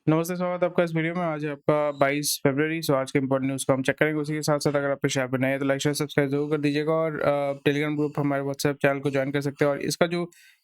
नमस्ते, स्वागत है आपका इस वीडियो में। आज है आपका 22 फरवरी। सो आज के इंपॉर्टेंट न्यूज़ को हम चेक करेंगे। उसी के साथ-साथ अगर आप इस चैनल पे नए हैं तो लाइक, शेयर, सब्सक्राइब ज़रूर कर दीजिएगा और टेलीग्राम ग्रुप हमारे व्हाट्सएप चैनल को जॉइन कर सकते हैं। और इसका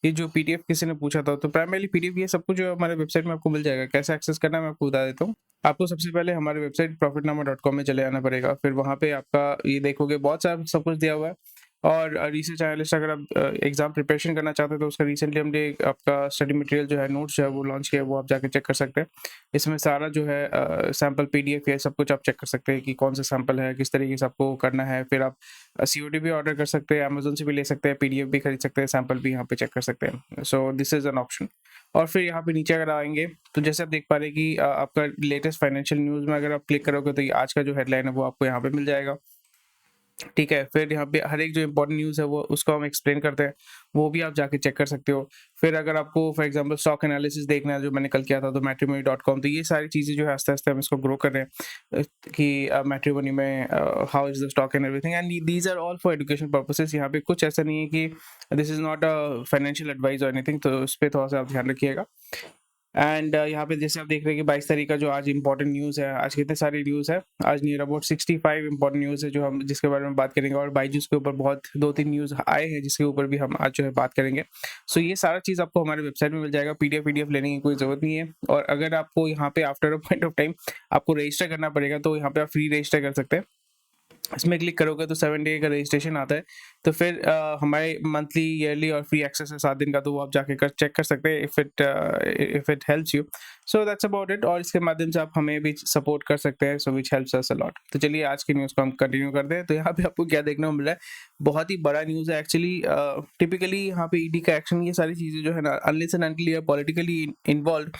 ये जो पीडीएफ किसी ने पूछा था, तो प्राइमरीली पीडीएफ ये सब कुछ जो है हमारे वेबसाइट में आपको मिल जाएगा। कैसे एक्सेस करना है मैं आपको बता देता हूँ। आपको सबसे पहले हमारे वेबसाइट profitnama.com में चले जाना पड़ेगा। फिर वहाँ पे आपका ये देखोगे बहुत सारा सब कुछ दिया हुआ है। और रिसर्च एनालिस्ट अगर आप एग्ज़ाम प्रिपरेशन करना चाहते हैं तो उसका रिसेंटली हमने एक आपका स्टडी मटेरियल जो है, नोट्स जो है वो लॉन्च किया है, वो आप जाके चेक कर सकते हैं। इसमें सारा जो है सैंपल पीडीएफ ये सब कुछ आप चेक कर सकते हैं कि कौन सा सैंपल है, किस तरीके से आपको करना है। फिर आप सीओडी भी ऑर्डर कर सकते हैं, अमेज़न से भी ले सकते हैं, पीडीएफ भी खरीद सकते हैं, सैंपल भी यहाँ पे चेक कर सकते हैं। So this is an option. और फिर यहाँ पे नीचे अगर आएँगे तो जैसे आप देख पा रहे हैं कि आपका लेटेस्ट फाइनेंशियल न्यूज़ में अगर आप क्लिक करोगे तो ये आज का जो हेडलाइन है वो आपको यहाँ पे मिल जाएगा। ठीक है, फिर यहाँ पे हर एक जो इम्पोर्टेंट न्यूज़ है वो उसको हम एक्सप्लेन करते हैं, वो भी आप जाके चेक कर सकते हो। फिर अगर आपको फॉर एग्ज़ाम्पल स्टॉक एनालिसिस देखना है जो मैंने कल किया था तो मैट्रिमोनी.com, तो ये सारी चीज़ें जो है आस्ते-आस्ते हम इसको ग्रो कर रहे हैं कि मैट्रिमोनी में how is the stock and everything and these are all for education purposes. यहाँ पे कुछ ऐसा नहीं है कि this is not a financial advice और एनीथिंग, तो उस पे थोड़ा-सा आप ध्यान रखिएगा। एंड यहाँ पे जैसे आप देख रहे हैं कि 22 तारीख का जो आज इम्पोर्टेंट न्यूज़ है, आज कितने सारी न्यूज़ है, आज नियर अबाउट 65 इम्पोर्टेंट न्यूज़ है जो हम जिसके बारे में बात करेंगे। और बायजूस के ऊपर बहुत 2-3 न्यूज़ आए हैं जिसके ऊपर भी हम आज जो है बात करेंगे। सो ये सारा चीज़ आपको हमारे वेबसाइट में मिल जाएगा। पीडीएफ लेने की कोई ज़रूरत नहीं है। और अगर आपको यहाँ पे after a point of time आपको रजिस्टर करना पड़ेगा तो यहाँ पे आप फ्री रजिस्टर कर सकते हैं। इसमें क्लिक करोगे तो 7 डे का रजिस्ट्रेशन आता है। तो फिर हमारे मंथली, ईयरली और फ्री एक्सेस है 7 दिन का, तो वो आप जाके चेक कर सकते हैं if it helps you. So that's about it. और इसके माध्यम से आप हमें भी सपोर्ट कर सकते हैं, so which helps us a lot. तो चलिए आज की न्यूज़ को हम कंटिन्यू करते हैं। तो यहाँ पे आपको क्या देखने को मिल रहा है, बहुत ही बड़ा न्यूज़ है एक्चुअली। टिपिकली यहाँ पे ईडी का एक्शन, ये सारी चीज़ें जो है ना, unless and until you are politically involved,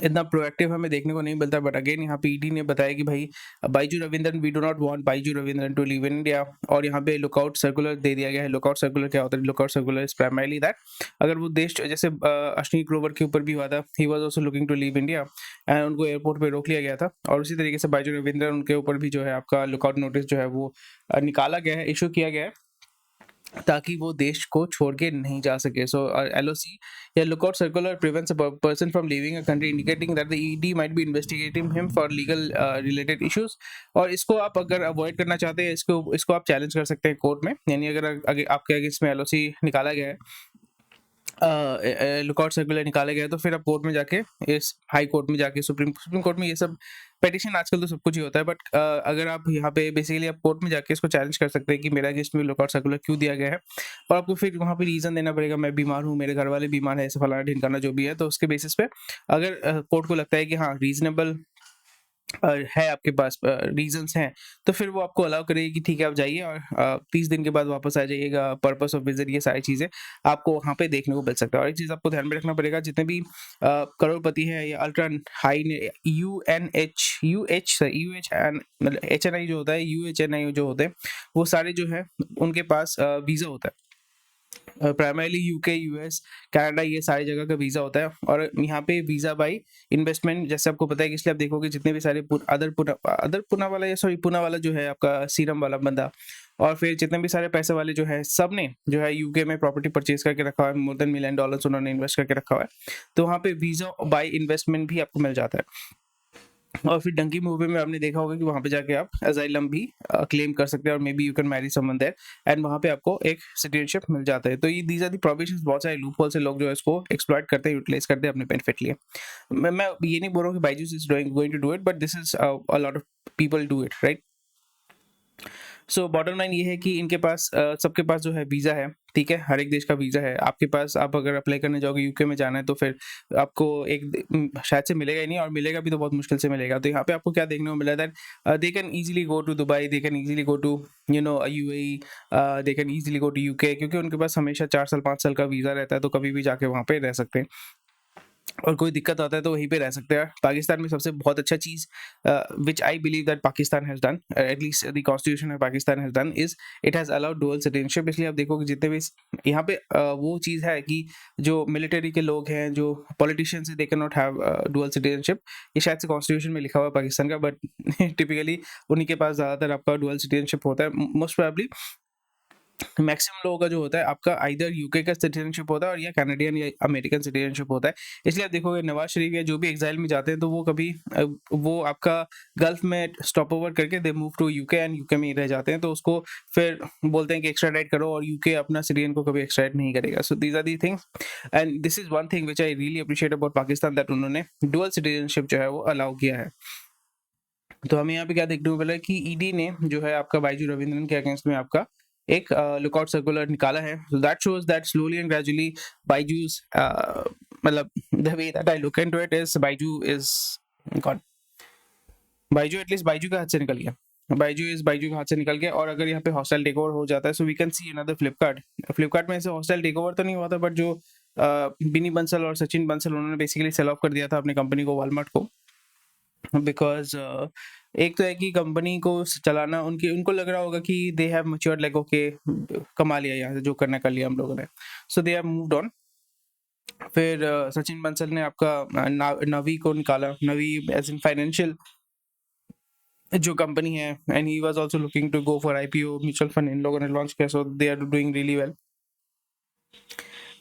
इतना प्रोएक्टिव हमें देखने को नहीं मिलता। बट अगेन यहाँ पे ईडी ने बताया कि भाई Byju Raveendran, we do not want Byju Raveendran to leave in India. और यहाँ पे लुकआउट सर्कुलर दे दिया गया है। लुकआउट सर्कुलर क्या होता है? Lookout circular is primarily that अगर वो देश जैसे अश्विनी ग्रोवर के ऊपर भी हुआ था, he was also looking to leave India and उनको एयरपोर्ट पे रोक लिया गया था। और उसी तरीके से बाइजू रविंद्रन, उनके ऊपर भी जो है आपका लुकआउट नोटिस जो है वो निकाला गया है, इशू किया गया है, ताकि वो देश को छोड़ के नहीं जा सके। सो एलओसी या lookout circular prevents a person from leaving a country indicating that the ED might be investigating him for legal related issues. और इसको आप अगर अवॉइड करना चाहते हैं, इसको आप चैलेंज कर सकते हैं कोर्ट में। यानी अगर आपके अगेंस्ट में एलओसी निकाला गया है, लुकआउट सर्कुलर निकाले गए, तो फिर आप कोर्ट में जाके, इस हाई कोर्ट में जाके, सुप्रीम कोर्ट में, ये सब पेटिशन आजकल तो सब कुछ ही होता है। बट अगर आप यहाँ पे बेसिकली आप कोर्ट में जाके इसको चैलेंज कर सकते हैं कि मेरा अगेंस्ट में लुकआउट सर्कुलर क्यों दिया गया है। और आपको फिर वहाँ पे रीजन देना पड़ेगा, मैं बीमार हूँ, मेरे घर वाले बीमार है, ऐसा फलाना ढिमकाना जो भी है। तो उसके बेसिस पे अगर कोर्ट को लगता है कि हाँ रीजनेबल है, आपके पास रीजंस हैं, तो फिर वो आपको अलाउ करेगी कि ठीक है आप जाइए और 30 दिन के बाद वापस आ जाइएगा। पर्पस ऑफ विजिट, ये सारी चीज़ें आपको वहाँ पे देखने को मिल सकता है। और एक चीज़ आपको ध्यान में रखना पड़ेगा, जितने भी करोड़पति हैं या अल्ट्रा हाई यूएच एंड मतलब एचएनआई जो होता है, यूएचएनआई जो होते हैं, वो सारे जो है उनके पास वीज़ा होता है। प्राइमरीली यूके, यूएस, कनाडा, ये सारी जगह का वीज़ा होता है। और यहाँ पे वीज़ा बाई इन्वेस्टमेंट जैसे आपको पता है कि, इसलिए आप देखोगे जितने भी सारे पुना वाला जो है आपका सीरम वाला बंदा, और फिर जितने भी सारे पैसे वाले जो है, सब ने जो है यूके में प्रॉपर्टी परचेज करके रखा हुआ है, मोर देन $1 मिलियन उन्होंने इन्वेस्ट करके रखा हुआ है। तो वहाँ पे वीज़ा बाई इन्वेस्टमेंट भी आपको मिल जाता है। और फिर डंकी मूवी में आपने देखा होगा कि वहाँ पे जाके आप असाइलम भी क्लेम कर सकते हैं, और maybe you can marry someone there, and वहाँ पे आपको एक सिटीजनशिप मिल जाता है। तो ये दीज आर दी प्रोविजंस। बहुत सारे लूप होल से लोग जो है इसको एक्सप्लॉइट करते हैं, यूटिलाइज करते हैं अपने बेनिफिट लिए। मैं ये नहीं बोल रहा हूँ कि Byju's is going to do it, but this is a lot of people do it, right. So bottom line ये है कि इनके पास सबके पास जो है वीज़ा है, ठीक है, हर एक देश का वीज़ा है। आपके पास, आप अगर अप्लाई करने जाओगे यूके में जाना है, तो फिर आपको शायद से मिलेगा ही नहीं, और मिलेगा भी तो बहुत मुश्किल से मिलेगा। तो यहाँ पे आपको क्या देखने को मिला that they can easily go to Dubai, they can easily go to UAE, they can easily go to UK, क्योंकि उनके पास हमेशा 4 साल 5 साल का वीज़ा रहता है, तो कभी भी जाके वहाँ पे रह सकते हैं। और कोई दिक्कत आता है तो वहीं पे रह सकते हैं। पाकिस्तान में सबसे बहुत अच्छा चीज़ which I believe that Pakistan has done, at least the constitution of Pakistan has done, is it has allowed dual citizenship. इसलिए आप देखोगे जितने भी यहाँ पे वो चीज़ है कि जो मिलिट्री के लोग हैं, जो politicians, they can not have dual citizenship. ये शायद से कॉन्स्टिट्यूशन में लिखा हुआ है पाकिस्तान का, बट टिपिकली उन्हीं के पास ज़्यादातर आपका डुअल सिटीजनशिप होता है, मोस्ट प्रोबेबली मैक्सिमम लोगों का जो होता है आपका आइदर यूके का सिटीजनशिप होता है और या कैनेडियन या अमेरिकन सिटीजनशिप होता है। इसलिए आप देखोगे नवाज शरीफ या जो भी एग्जाइल में जाते हैं तो वो कभी वो आपका गल्फ में स्टॉप ओवर करके they move to UK and UK में ही रह जाते हैं, तो उसको फिर बोलते हैं कि एक्स्ट्राडाइट करो और यूके अपना सिटीजन को कभी एक्स्ट्राडाइट नहीं करेगा। So these are the things and this is one thing which I really appreciate about Pakistan, that उन्होंने डुअल सिटीजनशिप जो है वो अलाउ किया है। तो हमें यहाँ पे क्या देखने को मिला है कि ईडी ने जो है आपका बाइजू रविंद्रन के अगेंस्ट में आपका एक लुकआउट सर्कुलर निकाला है। So that shows that slowly and gradually Byju's मतलब the way that I look into it is Byju is gone, Byju at least Byju का हाथ से निकल गया, बाइजू के हाथ से निकल गया। और अगर यहाँ पे हॉस्टाइल टेक ओवर हो जाता है so we can see another Flipkart में ऐसे हॉस्टाइल टेक ओवर तो नहीं हुआ था, बट जो बिनी बंसल और सचिन बंसल उन्होंने बेसिकली सेल ऑफ कर दिया था अपनी कंपनी को वॉलमार्ट को, बिकॉज एक तो है कि कंपनी को चलाना उनको लग रहा होगा कि they have matured, like okay कमा लिया यहाँ से, जो करना कर लिया हम लोगों ने, so they have moved on. फिर सचिन बंसल ने आपका नवी को निकाला, नवी एज इन फाइनेंशियल जो कंपनी है, and he was also looking to go for IPO, mutual fund इन लोगों ने लॉन्च किया, so they are doing really well.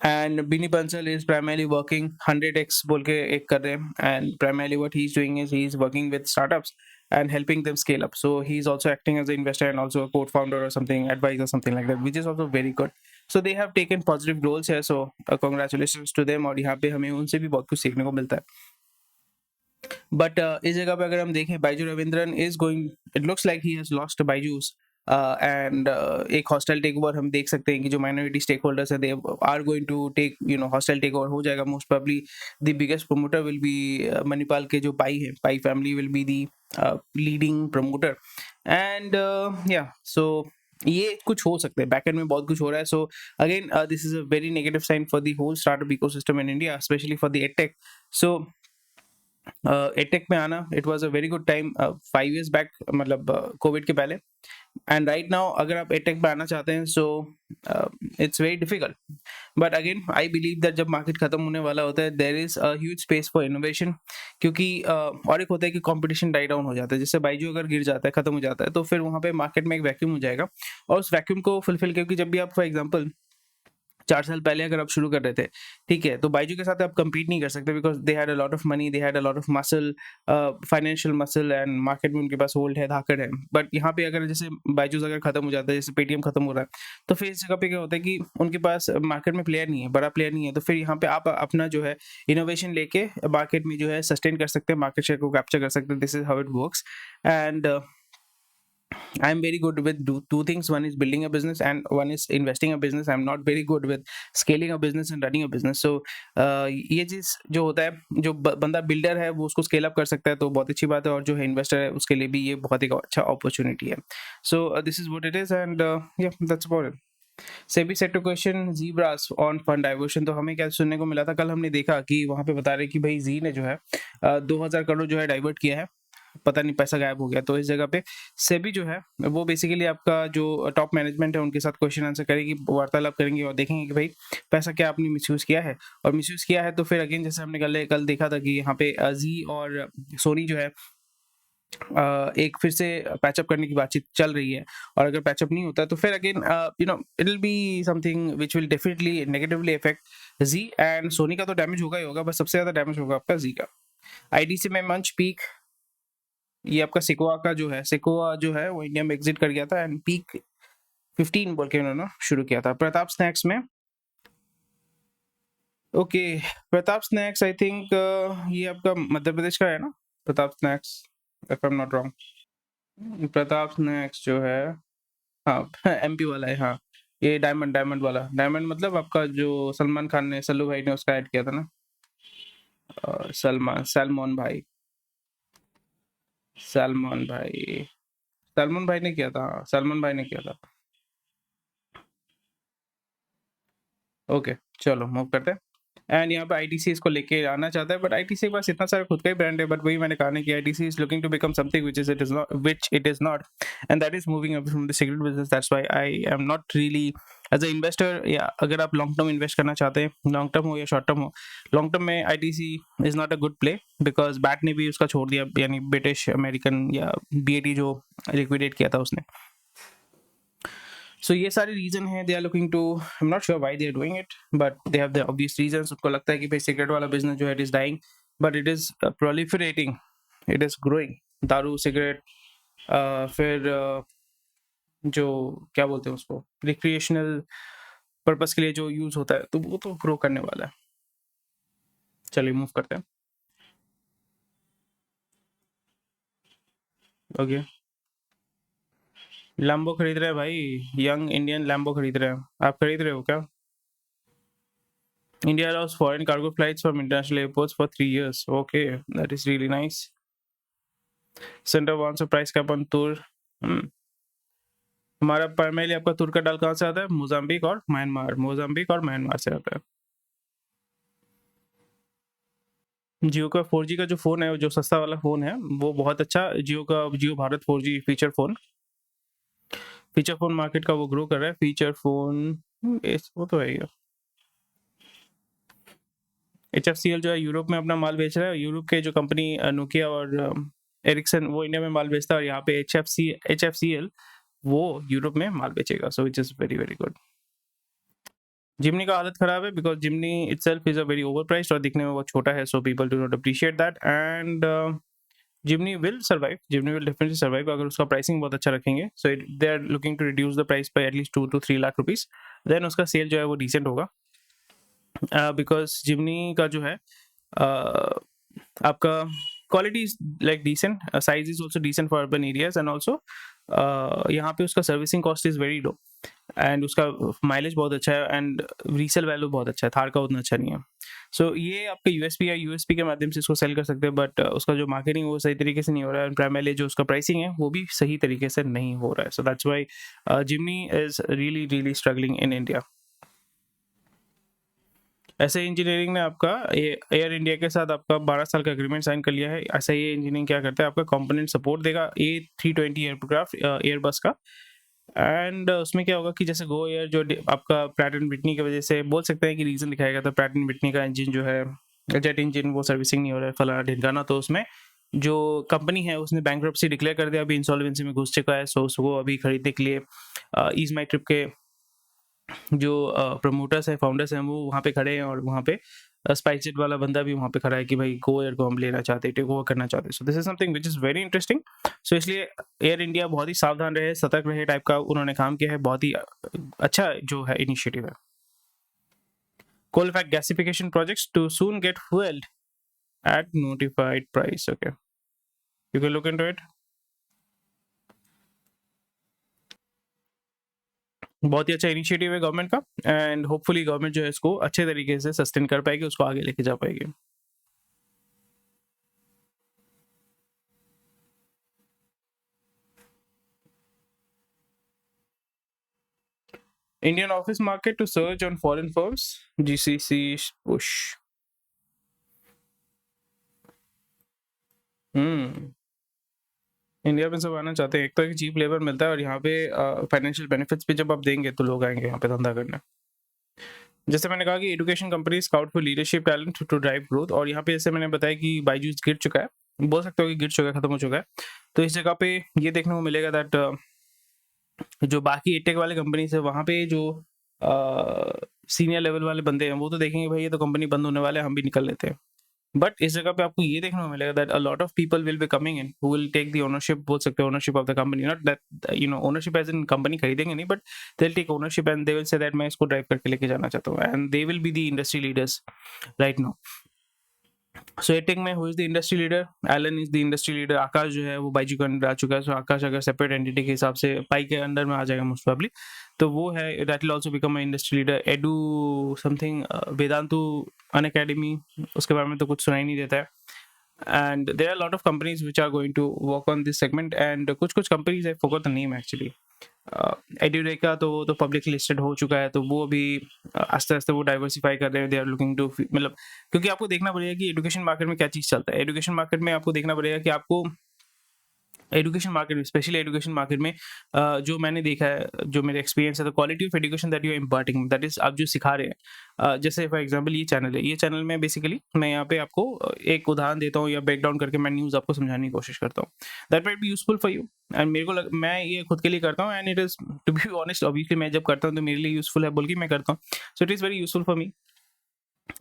And Binny Bansal is primarily working 100x बोल के एक कर रहे हैं, and primarily what he is doing is he is working with startups and helping them scale up. So he is also acting as an investor and also a co-founder or something, advisor, something like that, which is also very good. So they have taken positive roles here. So congratulations to them. और यहाँ पे हमें उनसे भी बहुत कुछ सीखने को मिलता है। बट इस जगह पे अगर हम देखें Byju Raveendran is going, it looks like he has lost Byju's and एक हॉस्टाइल टेक ओवर हम देख सकते हैं कि जो माइनॉरिटी स्टेक होल्डर्स है they are going to take hostile take over हो जाएगा। Most probably the biggest promoter will be Manipal के जो पाई है, Pai family will be the leading promoter and या सो ये कुछ हो सकता है, बैकएंड में बहुत कुछ हो रहा है। So again this is a very negative sign for the whole startup ecosystem in India, especially for the edtech. So edtech में आना it was a very good time 5 years back, मतलब कोविड के पहले, एंड राइट नाउ अगर आप edtech में आना चाहते हैं so it's very difficult. But again I believe that जब मार्केट खत्म होने वाला होता है there is a huge space for innovation, क्योंकि और एक होता है कि कंपटीशन डाई डाउन हो जाता है, जैसे बाइजू अगर गिर जाता है, खत्म हो जाता है, तो फिर वहाँ पे मार्केट में एक वैक्यूम हो जाएगा, और उस वैक्यूम को फुलफिल, क्योंकि जब भी आप फॉर एग्जाम्पल 4 साल पहले अगर आप शुरू कर रहे थे, ठीक है, तो बाइजू के साथ आप compete नहीं कर सकते, because they had a lot of money, they had a lot of muscle, financial muscle, and market में उनके पास होल्ड है, धाकड़ है। बट यहाँ पे अगर जैसे बाइजूस अगर खत्म हो जाता है, जैसे पेटीएम खत्म हो रहा है, तो फिर इस जगह पे क्या होता है कि उनके पास मार्केट में प्लेयर नहीं है, बड़ा प्लेयर नहीं है, तो फिर यहाँ पे आप अपना जो है इनोवेशन लेके मार्केट में जो है सस्टेन कर सकते हैं, मार्केट शेयर को कैप्चर कर सकते हैं। This is how it works and I'm very good with two things. One is building a business and one is investing a business. I'm not very good with scaling a business and running a business. So ये चीज़ जो होता है, जो बंदा builder है वो उसको scale up कर सकता है, तो बहुत अच्छी बात है, और जो है इन्वेस्टर है उसके लिए भी ये बहुत ही अच्छा अपॉर्चुनिटी है। So this is what it is and या that's about it. SEBI set to question ज़ीब्रास ऑन फंड डाइवर्शन, तो हमें क्या सुनने को मिला था, कल हमने देखा कि वहाँ पे बता रहे कि भाई जी ने जो है 2000 करोड़ जो है डाइवर्ट किया है, पता नहीं पैसा गायब हो गया। तो इस जगह पे सेबी जो है वो बेसिकली आपका जो टॉप मैनेजमेंट है उनके साथ क्वेश्चन आंसर करेगी, वार्तालाप करेंगे और देखेंगे कि भाई पैसा क्या आपने मिसयूज किया है, और मिसयूज किया है तो फिर अगेन जैसे हमने कल देखा था कि यहाँ पे जी और सोनी जो है एक फिर से पैचअप करने की बातचीत चल रही है, और अगर पैचअप नहीं होता तो फिर again it will be something which will definitely negatively effect Zee and Sony का तो डैमेज होगा ही होगा, बस सबसे ज्यादा डैमेज होगा आपका जी का। आईडीसी में मंच पीक, ये आपका सिकोआ का जो है, सिकोआ जो है वो इंडिया में एग्जिट कर गया था, एंड पीक 15 बोल के उन्होंने शुरू किया था। प्रताप स्नैक्स में okay, Pratap snacks I think ये आपका मध्य प्रदेश का है ना, Pratap snacks, if I am not wrong. Pratap snacks जो है हाँ एमपी वाला है, हाँ ये डायमंड वाला, डायमंड मतलब आपका जो सलमान खान ने, सल्लू भाई ने उसका ऐड किया था ना, सलमान भाई, सलमान भाई, सलमान भाई ने किया था, हाँ सलमान भाई ने किया था। ओके चलो मूव करते हैं। एंड यहाँ पे आईटीसी इसको लेके आना चाहता है, बट आईटीसी के पास इतना सारा खुद का ही ब्रांड है, बट वही मैंने कहा ना कि ITC is looking to become something which it is not, and that is moving away from the cigarette business. That's why I am not really as an investor, या अगर आप लॉन्ग टर्म इन्वेस्ट करना चाहते हैं, लॉन्ग टर्म हो या short term हो, long term में ITC is not a good play, because BAT ने भी उसका छोड़ दिया, यानी ब्रिटिश अमेरिकन या बीएटी जो लिक्विडेट किया था उसने। सो ये सारे रीजन है, they are looking to, I am not sure why they are doing it, but they have the obvious reasons. उनको लगता है कि भाई सिगरेट वाला बिजनेस जो है it is dying, but it is proliferating, it is growing. दारू, cigarette, फिर जो क्या बोलते हैं उसको, रिक्रिएशनल पर्पस के लिए जो यूज होता है, तो वो तो ग्रो करने वाला है। चलिए मूव करते हैं। ओके, लैम्बो खरीद रहे हैं भाई, यंग इंडियन लैम्बो खरीद रहे हैं। आप खरीद रहे हो क्या? India allows foreign cargo flights from international airports for 3 years. Okay, that is really nice. Center wants a price cap on tour. हमारा प्राइमरीली आपका तुर का डाल कहाँ से आता है? मोजाम्बिक और म्यांमार, मोजाम्बिक और म्यांमार से आता है। जियो का 4G का जो फोन है, जो सस्ता वाला फोन है, वो बहुत अच्छा, जियो का, Jio Bharat 4G feature phone market का वो ग्रो कर रहा है। फीचर फोन वो तो है ही। HFCL जो है यूरोप में अपना माल बेच रहा है। यूरोप के जो कंपनी नोकिया और एरिक्सन, वो इंडिया में माल बेचता है, और यहाँ पे HFCL वो यूरोप में माल बेचेगा। So it is very very good. Jimny का हालत खराब है because Jimny itself is a very over priced और दिखने में बहुत छोटा है, so people do not appreciate that. And Jimny will survive, Jimny will definitely survive अगर उसका प्राइसिंग बहुत अच्छा रखेंगे। So they are looking to reduce the price by at least 2 to 3 lakh rupees, then उसका सेल जो है वो डिसेंट होगा। बिकॉज जिमनी का जो है आपका quality is like decent, size is also decent for urban areas, and also यहाँ पे उसका servicing cost is very low, and उसका माइलेज बहुत अच्छा है, एंड रीसेल वैल्यू बहुत अच्छा है। थार का उतना अच्छा नहीं है। सो ये आपका यूएसपी या यूएसपी के माध्यम से इसको सेल कर सकते हैं, बट उसका जो मार्केटिंग वो सही तरीके से नहीं हो रहा है, प्राइमरली जो उसका प्राइसिंग है वो भी सही तरीके से नहीं हो रहा है। So that's why Jimny is really really struggling in India. ऐसे इंजीनियरिंग ने आपका एयर इंडिया के साथ आपका 12 साल का एग्रीमेंट साइन कर लिया है। ऐसा ये इंजीनियरिंग क्या करता है, आपका कंपोनेंट सपोर्ट देगा A320 एयरक्राफ्ट एयरबस का। एंड उसमें क्या होगा कि जैसे गो एयर जो आपका प्रैट एंड विटनी की वजह से बोल सकते हैं कि रीजन दिखाया गया था, प्रैट एंड विटनी का इंजन जो है, जेट इंजन, वो सर्विसिंग नहीं हो रहा है, फलाना ढिमकाना, तो उसमें जो कंपनी है उसने बैंकरप्सी डिक्लेयर कर दिया, अभी इंसॉल्वेंसी में घुस चुका है। सो उसको अभी खरीदने के लिए ईज माई ट्रिप के जो प्रमोटर्स है, फाउंडर्स हैं, वो वहाँ पे खड़े हैं, और वहाँ पे स्पाइसजेट वाला बंदा भी वहाँ पे खड़ा है कि भाई गो एयर को हम लेना चाहते हैं, टेक ओवर करना चाहते हैं। So this is something which is very interesting. So इसलिए एयर इंडिया बहुत ही सावधान रहे, सतर्क रहे टाइप का उन्होंने काम किया है। बहुत ही अच्छा जो है इनिशिएटिव है। Coal fact gasification projects to soon get fueled at notified price. Okay, you can look into it. बहुत ही अच्छा इनिशिएटिव है गवर्नमेंट का, एंड होपफुली गवर्नमेंट जो है इसको अच्छे तरीके से सस्टेन कर पाएगी, उसको आगे लेके जा पाएगी। Indian office market to surge on foreign firms. GCC push. India में सब आना चाहते हैं, एक तो चीप लेबर मिलता है, और यहाँ पे फाइनेंशियल बेनिफिट्स भी जब आप देंगे तो लोग आएंगे यहाँ पे धंधा करने। जैसे मैंने कहा कि education company scout for leadership talent to drive growth, और यहाँ पे जैसे मैंने बताया कि बायजूस गिर चुका है, बोल सकते हो कि गिर चुका है, खत्म हो चुका है। तो इस जगह पे ये देखने को मिलेगा दैट जो बाकी एटेक वाले कंपनी है वहाँ पे जो सीनियर लेवल वाले बंदे हैं वो तो देखेंगे भाई ये तो कंपनी बंद होने वाले हैं, हम भी निकल लेते हैं। बट इस जगह पे आपको ये देखने को मिलेगा that a lot of people will be coming in who will take the ownership, बोल सकते हैं ownership of the company, not that ownership as in company खरीदेंगे नहीं, but they will take ownership and they will say that मैं इसको drive करके लेके जाना चाहता हूँ, and they will be the industry leaders right now. So edtech में who is the industry leader? Allen is the industry leader. Aakash जो है वो बाईजू के अंडर आ चुका है। सो आकाश अगर सेपरेट एंटिटी के हिसाब से पाई के अंडर में आ जाएगा मोस्ट प्रोबेबली, तो वो है that will also become a industry leader. Edu something, Vedantu Unacademy, उसके बारे में तो कुछ सुनाई नहीं देता है। and there are a lot of companies which are going to work on this segment, and कुछ companies I forgot the name actually. एड्यूरेका तो वो तो पब्लिक लिस्टेड हो चुका है, तो वो अभी आस्ते आस्ते वो डाइवर्सिफाई कर रहे हैं, दे आर लुकिंग टू, मतलब क्योंकि आपको देखना पड़ेगा कि एजुकेशन मार्केट में क्या चीज़ चलता है। एजुकेशन मार्केट में आपको देखना पड़ेगा कि आपको एजुकेशन मार्केट में, स्पेशली एजुकेशन मार्केट में जो मैंने देखा है, जो मेरा एक्सपीरियंस है, the quality of education that you are imparting, that is आप जो सिखा रहे हैं, जैसे फॉर एग्जांपल ये चैनल है, ये चैनल में बेसिकली मैं यहाँ पे आपको एक उदाहरण देता हूँ या ब्रेक डाउन करके मैं न्यूज़ आपको समझाने की कोशिश करता हूँ, that might be useful for you. And मेरे को मैं ये खुद के लिए करता हूँ, and it is to be honest, obviously मैं जब करता हूँ तो मेरे लिए यूजफुल है बोल के मैं करता हूँ, so it is very useful for me,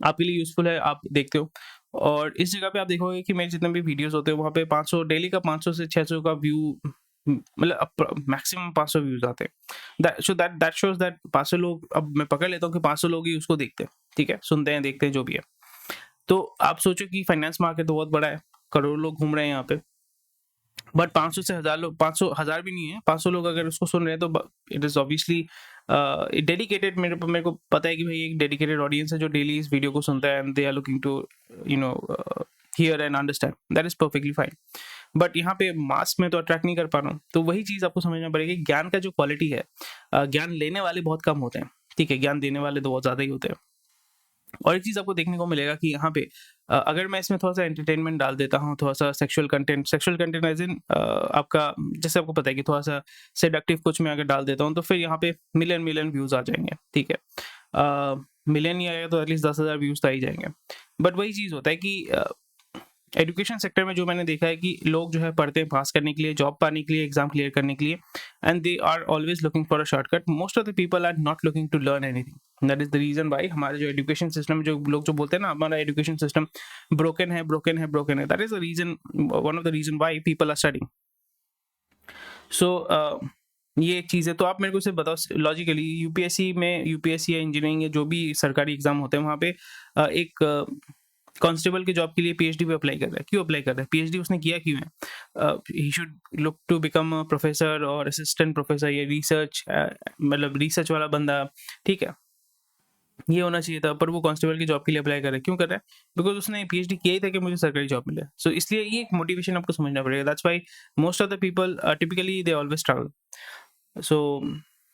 आपके लिए यूज़फुल है, आप देखते हो। और इस जगह पे आप देखोगे कि मेरे जितने भी वीडियोज़ होते हैं वहाँ पे 500 डेली का 500 से 600 का व्यू, मतलब मैक्सिमम 500 व्यूज़ आते हैं। दैट शोज़ दैट 500 लोग, अब मैं पकड़ लेता हूँ कि 500 लोग ही उसको देखते हैं, ठीक है? सुनते हैं, देखते हैं, जो भी है। तो आप सोचो कि फाइनेंस मार्केट तो बहुत बड़ा है, करोड़ों लोग घूम रहे हैं यहाँ पे। बट 500 से 1000 लोग, 500 1000 भी नहीं है, 500 लोग अगर उसको सुन रहे हैं तो इट इज ऑब्वियसली डेडिकेटेड। मेरे को पता है कि भाई एक डेडिकेटेड ऑडियंस है जो डेली इस वीडियो को सुनता है, and they are looking to you know hear and understand, that is perfectly fine. But यहाँ पे मास में तो अट्रैक्ट नहीं कर पा रहा हूँ, तो वही चीज़ आपको समझना पड़ेगा कि ज्ञान का जो क्वालिटी है, ज्ञान लेने वाले बहुत कम होते हैं, ठीक है, ज्ञान देने वाले तो बहुत ज़्यादा ही होते हैं। और एक चीज़ आपको देखने को मिलेगा कि यहाँ पे अगर मैं इसमें थोड़ा-सा एंटरटेनमेंट डाल देता हूँ, थोड़ा-सा सेक्सुअल कंटेंट एज़ इन आपका, जैसे आपको पता है कि थोड़ा-सा सेडक्टिव कुछ मैं अगर डाल देता हूँ, तो फिर यहाँ पे मिलियन व्यूज़ आ जाएँगे, ठीक है? मिलियन नहीं आएगा तो एटलीस्ट 10,000 व्यूज़ तो आ ही जाएँगे। बट वही चीज़ होता है कि एजुकेशन सेक्टर में जो मैंने देखा है कि लोग जो है पढ़ते हैं पास करने के लिए, जॉब पाने के लिए, एग्जाम क्लियर करने के लिए, and they are always looking for a shortcut. Most of the people are not looking to learn anything. That is the reason why हमारे जो एजुकेशन सिस्टम, जो लोग जो बोलते हैं ना हमारा एजुकेशन सिस्टम ब्रोकन है, ब्रोकन है, ब्रोकन है, that is the reason, one of the reason why people are studying. So ये एक चीज़ है। तो आप मेरे को सिर्फ बताओ लॉजिकली, यूपीएससी या इंजीनियरिंग या जो भी सरकारी एग्जाम होते हैं वहाँ पे एक कांस्टेबल के जॉब के लिए पीएचडी पे अप्लाई कर रहा है। क्यों अप्लाई कर रहा है? पीएचडी उसने किया क्यों है? He should look to become a professor और असिस्टेंट प्रोफेसर या रिसर्च, मतलब रिसर्च वाला बंदा, ठीक है? ये होना चाहिए था, पर वो कांस्टेबल की जॉब के लिए अप्लाई कर रहा है। क्यों कर रहा है? बिकॉज़ उसने पीएचडी किया ही था कि मुझे सरकारी जॉब मिले। सो इसलिए ये एक मोटिवेशन आपको समझना पड़ेगा। That's why most of the people typically they always struggle. So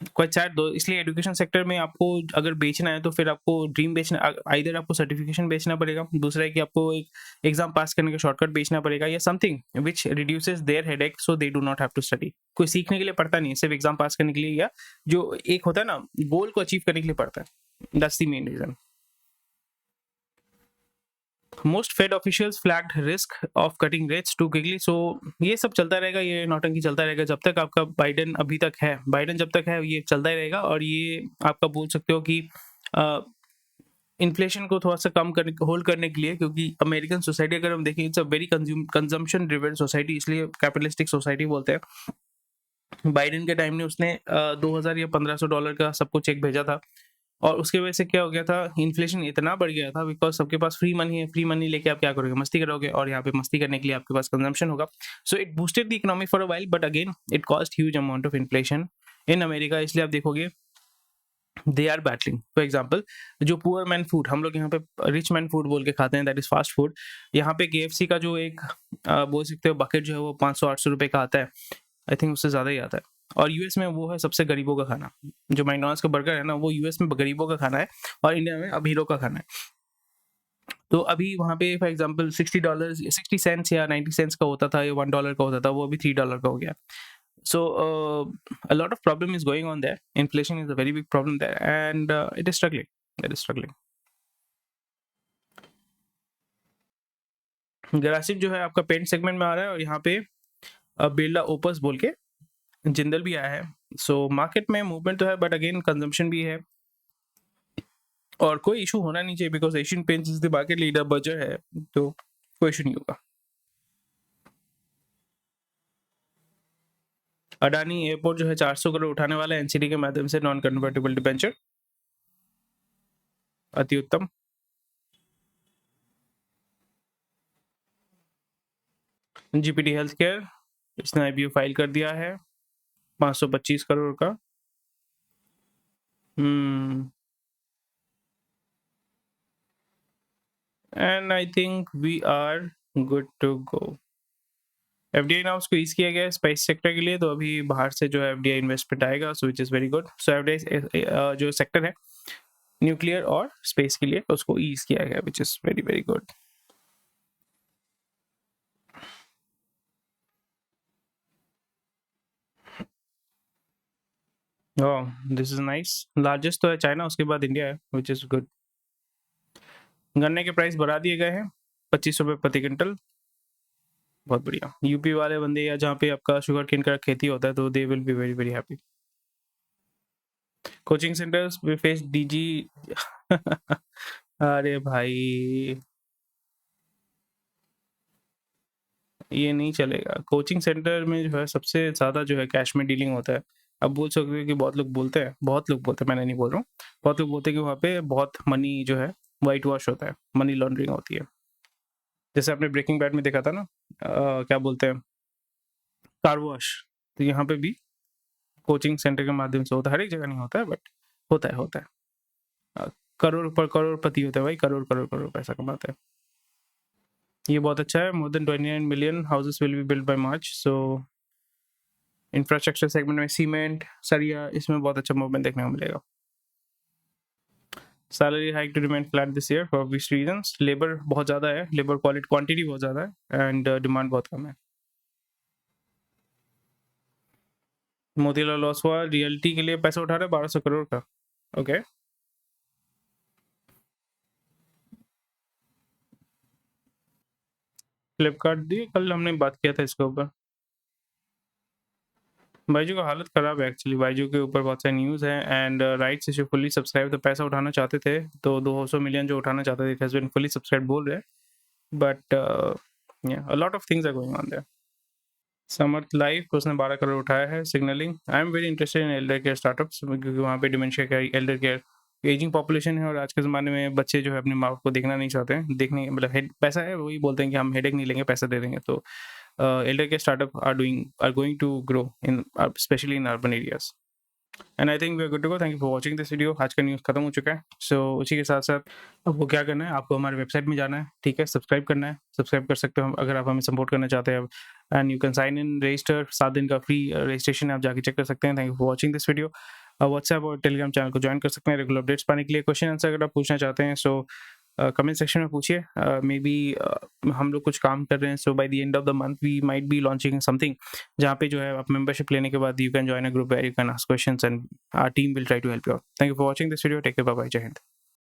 quite sad दो। इसलिए एजुकेशन सेक्टर में आपको अगर बेचना है तो फिर आपको ड्रीम बेचना, आइदर आपको सर्टिफिकेशन बेचना पड़ेगा, दूसरा है कि आपको एक एग्जाम पास करने का शॉर्टकट बेचना पड़ेगा, या something which reduces their headache so they do not have to study. कोई सीखने के लिए पढ़ता नहीं है, सिर्फ एग्जाम पास करने के लिए, या जो एक होता है ना गोल को अचीव करने के लिए पढ़ता है। That's the main reason. Most Fed officials flagged risk of cutting rates too quickly. So ये सब चलता रहेगा, ये नौटंकी चलता रहेगा जब तक आपका बाइडेन अभी तक है, बाइडेन जब तक है ये चलता ही रहेगा। और ये आपका बोल सकते हो कि इन्फ्लेशन को थोड़ा सा कम करने, होल्ड करने के लिए, क्योंकि अमेरिकन सोसाइटी अगर हम देखें, it's a very consumption driven society, इसलिए कैपिटलिस्टिक सोसाइटी बोलते हैं। बाइडेन के टाइम में उसने 2000 या $1500 का सबको चेक भेजा था, और उसकी वजह से क्या हो गया था, इन्फ्लेशन इतना बढ़ गया था बिकॉज सबके पास फ्री मनी है। फ्री मनी लेके आप क्या करोगे? मस्ती करोगे, और यहाँ पे मस्ती करने के लिए आपके पास कंजम्पशन होगा। So it boosted the economy for a while, but again it cost huge amount of inflation in America. इसलिए आप देखोगे they are battling. For example, जो पुअर मैन फूड हम लोग यहाँ पे रिच मैन फूड बोल के खाते हैं, दैट इज फास्ट फूड। यहाँ पे केएफसी का जो एक बोल सकते हो बकेट जो है वो 500-800 रुपए का आता है, आई थिंक उससे ज़्यादा ही आता है। और यूएस में वो है सबसे गरीबों का खाना। जो मैकडॉनल्ड्स का बर्गर है ना, वो यूएस में गरीबों का खाना है, और इंडिया में अमीरों का खाना है। तो अभी वहाँ पे फॉर एग्जांपल $60, 60 सेंट्स या 90 सेंट्स का होता था, या $1 का होता था, वो अभी $3 का हो गया। So a lot of problem is going on there. Inflation is a very big problem there, and it is struggling. It is struggling. Grasim जो है आपका पेंट सेगमेंट में आ रहा है, और यहाँ पे बिरला ओपस बोल के जिंदल भी आया है। सो मार्केट में मूवमेंट तो है, बट अगेन कंजम्पशन भी है, और कोई इशू होना नहीं चाहिए because Asian paints is the market leader, buzzer है, तो कोई इशू नहीं होगा। अडानी एयरपोर्ट जो है 400 करोड़ उठाने वाला है एनसीडी के माध्यम से, नॉन कन्वर्टेबल डिबेंचर, अति उत्तम। जीपीडी हेल्थ केयर, इसने आईपीओ फाइल कर दिया है 525 करोड़ का। And I think we are good to go. FDI now उसको ईज किया गया है स्पाइस सेक्टर के लिए, तो अभी बाहर से जो है एफडीआई इन्वेस्टमेंट आएगा, so which is very good. So FDI जो सेक्टर है न्यूक्लियर और स्पेस के लिए, उसको ईज किया गया, which is very very good. Oh, this is nice. Largest तो है चाइना, उसके बाद इंडिया है, व्हिच इज़ गुड। गन्ने के प्राइस बढ़ा दिए गए हैं, ₹25 प्रति क्विंटल। बहुत बढ़िया। यूपी वाले बंदे या जहाँ पे आपका शुगर केन का खेती होता है, तो they will be very, very happy. Coaching centres we face DG. अरे भाई, ये नहीं चलेगा। कोचिंग सेंटर में जो है सबसे ज़्यादा जो है कैश में डीलिंग होता है। आप बोल सकते हो कि बहुत लोग बोलते हैं, मैंने नहीं बोल रहा हूँ। बहुत लोग बोलते हैं कि वहाँ पे बहुत मनी जो है व्हाइट वॉश होता है, मनी लॉन्ड्रिंग होती है। जैसे आपने ब्रेकिंग बैड में देखा था ना, क्या बोलते हैं, कार वॉश। तो यहाँ पे भी कोचिंग सेंटर के माध्यम से होता है। हर एक जगह नहीं होता है, बट होता है। अ, करोड़ पर करोड़पति होते हैं भाई, करोड़ पैसा कमाते हैं। ये बहुत अच्छा है। More than 29 million houses will be build by March. So infrastructure segment में सीमेंट, सरिया, इसमें बहुत अच्छा मूवमेंट देखने को मिलेगा। Salary hike to remain flat this year for obvious reasons. Labour बहुत ज़्यादा है, लेबर क्वांटिटी बहुत ज़्यादा है, एंड डिमांड बहुत कम है। मोतीलाल ओसवाल रियल्टी के लिए पैसा उठा रहे 1200 करोड़ का। ओके। फ्लिपकार्ट दी, कल हमने बात किया था इसके ऊपर। बायजू का हालत ख़राब है एक्चुअली। बायजू के ऊपर बहुत सारी न्यूज़ है, and rights issue fully subscribe. तो पैसा उठाना चाहते थे, तो 200 मिलियन जो उठाना चाहते थे, it has been fully subscribe बोल रहे हैं, but a lot of things are going on there. Samarth Life, उसने 12 करोड़ उठाया है। Signalling, I am very interested in elder care startups, क्योंकि वहाँ पे dementia care, elder care, ageing population है, और आज के ज़माने में बच्चे जो है अपनी माँ को देखना नहीं चाहते हैं। देखने मतलब हेड पैसा है, वही बोलते हैं कि हम हेडेक नहीं लेंगे, पैसा दे देंगे। तो elder care startup are going to grow in specially in urban areas. And I think we are good to go. Thank you for watching this video. आज का न्यूज़ खत्म हो चुका है। सो उसी के साथ-साथ आपको क्या करना है, आपको हमारे वेबसाइट में जाना है, ठीक है? सब्सक्राइब करना है, सब्सक्राइब कर सकते हो अगर आप हमें सपोर्ट करना चाहते हैं। And you can sign in, register, 7 दिन का फ्री रजिस्ट्रेशन है, आप जाके चेक कर सकते हैं। Thank you for watching this video. WhatsApp और टेलीग्राम चैनल को जॉइन कर सकते हैं रेगुलर अपडेट्स पाने के लिए। क्वेश्चन आंसर अगर आप पूछना चाहते हैं, सो कमेंट सेक्शन में पूछिए। मे बी हम लोग कुछ काम कर रहे हैं, so by the end of the month we might be launching something, जहाँ पे जो है आप मेंबरशिप लेने के बाद you can join a group where you can ask questions, and our team will try to help you out. Thank you for watching this video. Take care, bye bye, Jai Hind.